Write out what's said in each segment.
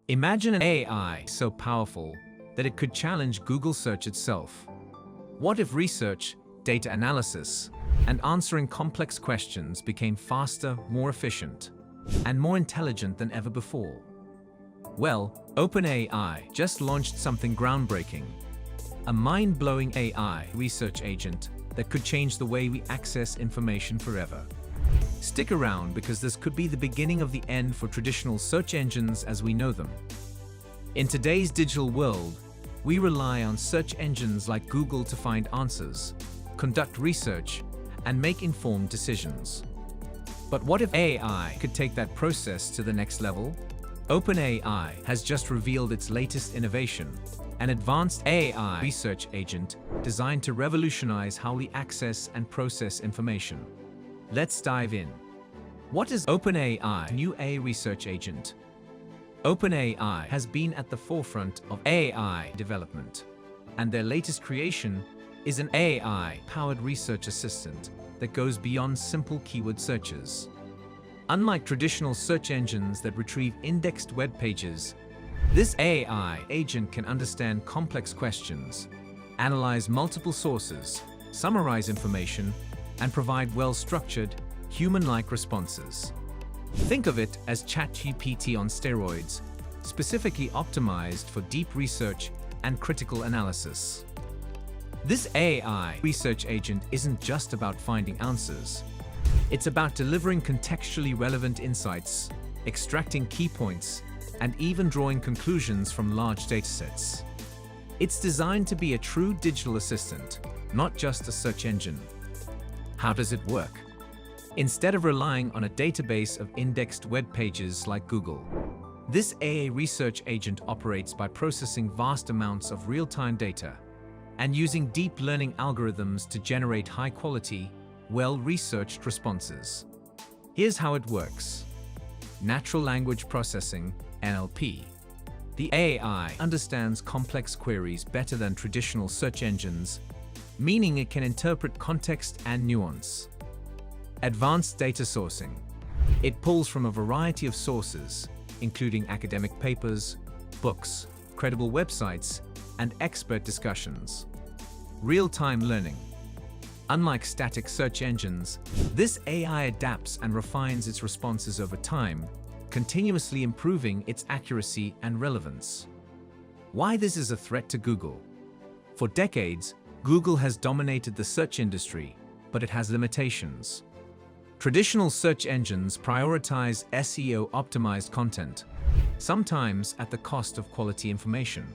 Imagine an AI so powerful that it could challenge Google search itself. What if research, data analysis, and answering complex questions became faster, more efficient, and more intelligent than ever before? Well, OpenAI just launched something groundbreaking. A mind-blowing AI research agent that could change the way we access information forever. Stick around because this could be the beginning of the end for traditional search engines as we know them. In today's digital world, we rely on search engines like Google to find answers, conduct research, and make informed decisions. But what if AI could take that process to the next level? OpenAI has just revealed its latest innovation, an advanced AI research agent designed to revolutionize how we access and process information. Let's dive in. What is OpenAI's new AI research agent? OpenAI has been at the forefront of AI development, and their latest creation is an AI-powered research assistant that goes beyond simple keyword searches. Unlike traditional search engines that retrieve indexed web pages, this AI agent can understand complex questions, analyze multiple sources, summarize information, and provide well-structured, human-like responses. Think of it as ChatGPT on steroids, specifically optimized for deep research and critical analysis. This AI research agent isn't just about finding answers. It's about delivering contextually relevant insights, extracting key points, and even drawing conclusions from large datasets. It's designed to be a true digital assistant, not just a search engine. How does it work? Instead of relying on a database of indexed web pages like Google, this AI research agent operates by processing vast amounts of real-time data and using deep learning algorithms to generate high-quality, well-researched responses. Here's how it works. Natural language processing, NLP. The AI understands complex queries better than traditional search engines, meaning it can interpret context and nuance. Advanced data sourcing. It pulls from a variety of sources, including academic papers, books, credible websites, and expert discussions. Real-time learning. Unlike static search engines, this AI adapts and refines its responses over time, continuously improving its accuracy and relevance. Why this is a threat to Google? For decades, Google has dominated the search industry, but it has limitations. Traditional search engines prioritize SEO-optimized content, sometimes at the cost of quality information.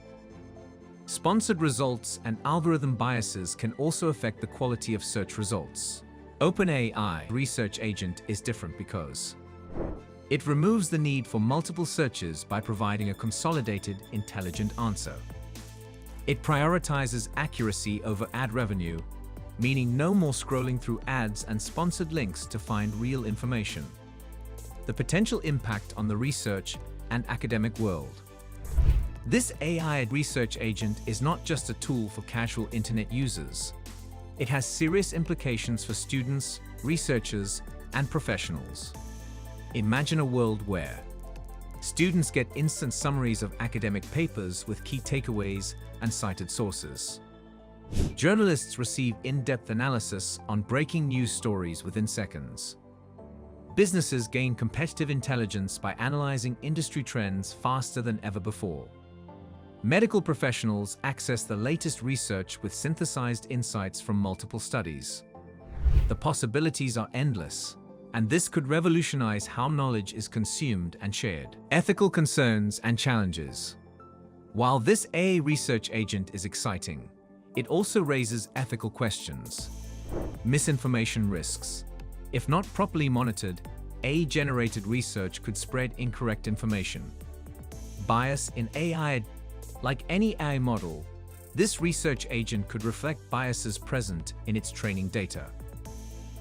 Sponsored results and algorithm biases can also affect the quality of search results. OpenAI research agent is different because it removes the need for multiple searches by providing a consolidated, intelligent answer. It prioritizes accuracy over ad revenue, meaning no more scrolling through ads and sponsored links to find real information. The potential impact on the research and academic world. This AI research agent is not just a tool for casual internet users. It has serious implications for students, researchers, and professionals. Imagine a world where students get instant summaries of academic papers with key takeaways and cited sources. Journalists receive in-depth analysis on breaking news stories within seconds. Businesses gain competitive intelligence by analyzing industry trends faster than ever before. Medical professionals access the latest research with synthesized insights from multiple studies. The possibilities are endless, and this could revolutionize how knowledge is consumed and shared. Ethical concerns and challenges. While this AI research agent is exciting, it also raises ethical questions. Misinformation risks. If not properly monitored, AI-generated research could spread incorrect information. Bias in AI. Like any AI model, this research agent could reflect biases present in its training data.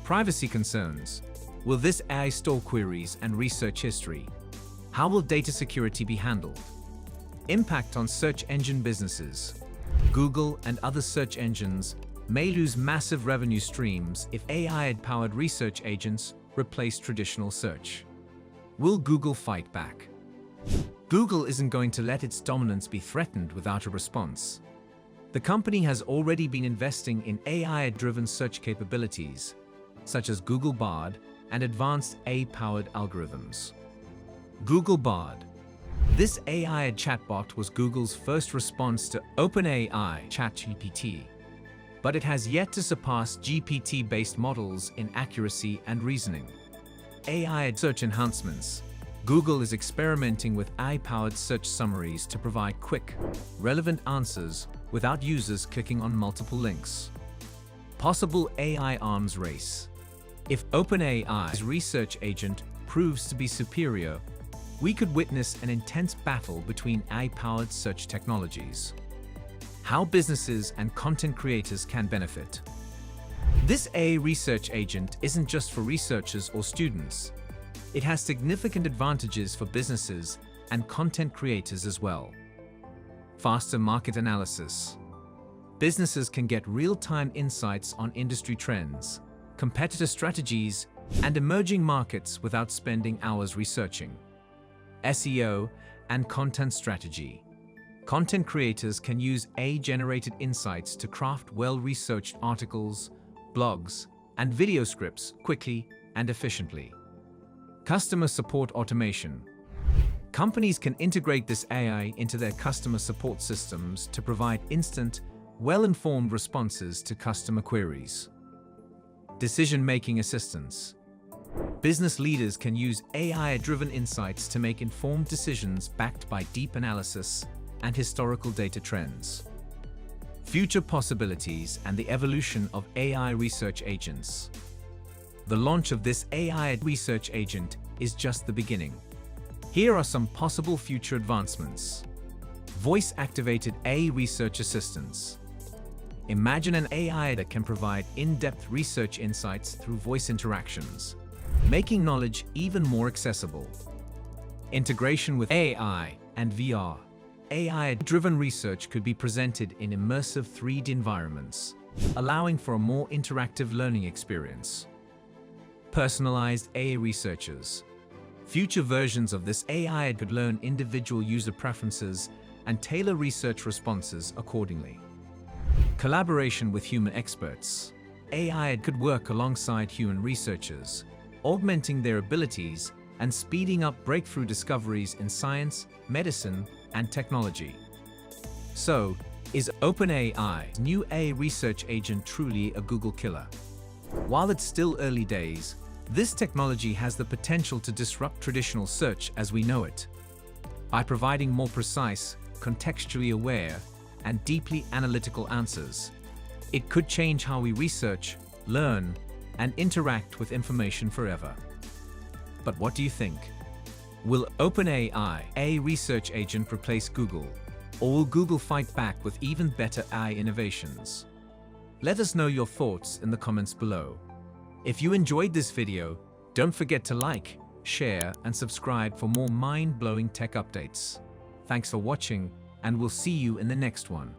Privacy concerns. Will this AI store queries and research history? How will data security be handled? Impact on search engine businesses. Google and other search engines may lose massive revenue streams if AI-powered research agents replace traditional search. Will Google fight back? Google isn't going to let its dominance be threatened without a response. The company has already been investing in AI-driven search capabilities, such as Google Bard and advanced AI-powered algorithms. Google Bard. This AI chatbot was Google's first response to OpenAI ChatGPT, but it has yet to surpass GPT-based models in accuracy and reasoning. AI search enhancements. Google is experimenting with AI-powered search summaries to provide quick, relevant answers without users clicking on multiple links. Possible AI arms race. If OpenAI's research agent proves to be superior, we could witness an intense battle between AI-powered search technologies. How businesses and content creators can benefit. This AI research agent isn't just for researchers or students. It has significant advantages for businesses and content creators as well. Faster market analysis. Businesses can get real-time insights on industry trends, competitor strategies, and emerging markets without spending hours researching. SEO and content strategy. Content creators can use AI-generated insights to craft well-researched articles, blogs, and video scripts quickly and efficiently. Customer support automation. Companies can integrate this AI into their customer support systems to provide instant, well-informed responses to customer queries. Decision-making assistance. Business leaders can use AI-driven insights to make informed decisions backed by deep analysis and historical data trends. Future possibilities and the evolution of AI research agents. The launch of this AI research agent is just the beginning. Here are some possible future advancements. Voice-activated AI research assistants. Imagine an AI that can provide in-depth research insights through voice interactions, making knowledge even more accessible. Integration with AI and VR. AI-driven research could be presented in immersive 3D environments, allowing for a more interactive learning experience. Personalized AI researchers. Future versions of this AI could learn individual user preferences and tailor research responses accordingly. Collaboration with human experts. AI could work alongside human researchers, augmenting their abilities and speeding up breakthrough discoveries in science, medicine, and technology. So, is OpenAI's new AI research agent truly a Google killer? While it's still early days, this technology has the potential to disrupt traditional search as we know it. By providing more precise, contextually aware, and deeply analytical answers, it could change how we research, learn, and interact with information forever. But what do you think? Will OpenAI AI research agent replace Google, or will Google fight back with even better AI innovations? Let us know your thoughts in the comments below. If you enjoyed this video, don't forget to like, share, and subscribe for more mind-blowing tech updates. Thanks for watching, and we'll see you in the next one.